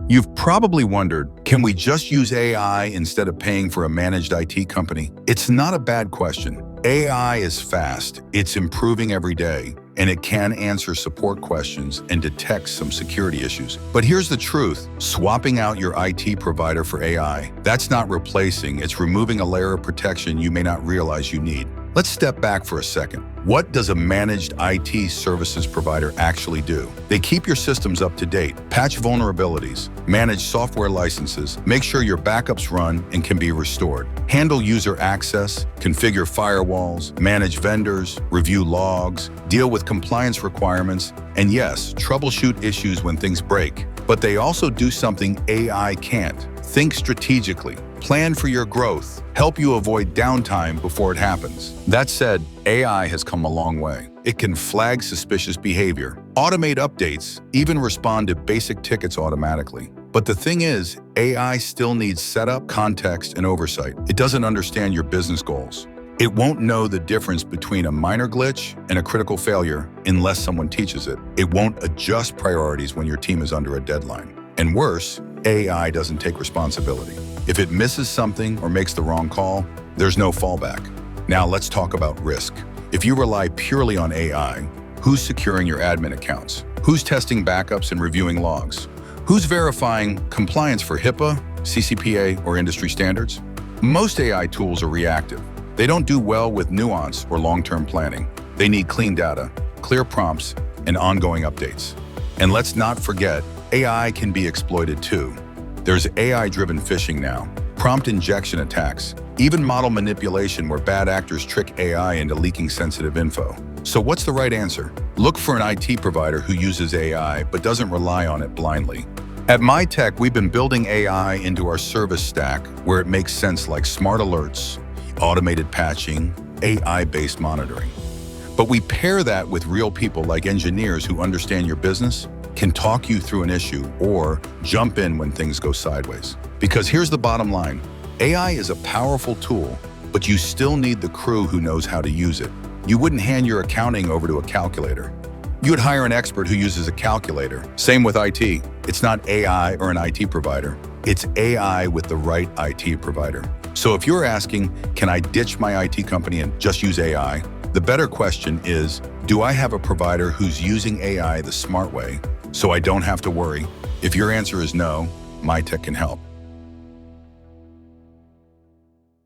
You've probably wondered, can we just use AI instead of paying for a managed IT company? It's not a bad question. AI is fast, it's improving every day, and it can answer support questions and detect some security issues. But here's the truth, swapping out your IT provider for AI, that's not replacing, it's removing a layer of protection you may not realize you need. Let's step back for a second. What does a managed IT services provider actually do? They keep your systems up to date, patch vulnerabilities, manage software licenses, make sure your backups run and can be restored, handle user access, configure firewalls, manage vendors, review logs, deal with compliance requirements, and yes, troubleshoot issues when things break. But they also do something AI can't. Think strategically, plan for your growth, help you avoid downtime before it happens. That said, AI has come a long way. It can flag suspicious behavior, automate updates, even respond to basic tickets automatically. But the thing is, AI still needs setup, context, and oversight. It doesn't understand your business goals. It won't know the difference between a minor glitch and a critical failure unless someone teaches it. It won't adjust priorities when your team is under a deadline. And worse, AI doesn't take responsibility. If it misses something or makes the wrong call, there's no fallback. Now let's talk about risk. If you rely purely on AI, who's securing your admin accounts? Who's testing backups and reviewing logs? Who's verifying compliance for HIPAA, CCPA, or industry standards? Most AI tools are reactive. They don't do well with nuance or long-term planning. They need clean data, clear prompts, and ongoing updates. And let's not forget, AI can be exploited too. There's AI-driven phishing now, prompt injection attacks, even model manipulation where bad actors trick AI into leaking sensitive info. So what's the right answer? Look for an IT provider who uses AI but doesn't rely on it blindly. At Mitek, we've been building AI into our service stack where it makes sense, like smart alerts, automated patching, AI-based monitoring. But we pair that with real people like engineers who understand your business, can talk you through an issue, or jump in when things go sideways. Because here's the bottom line, AI is a powerful tool, but you still need the crew who knows how to use it. You wouldn't hand your accounting over to a calculator. You would hire an expert who uses a calculator. Same with IT. It's not AI or an IT provider. It's AI with the right IT provider. So if you're asking, can I ditch my IT company and just use AI? The better question is, do I have a provider who's using AI the smart way so I don't have to worry? If your answer is no, Mitek can help.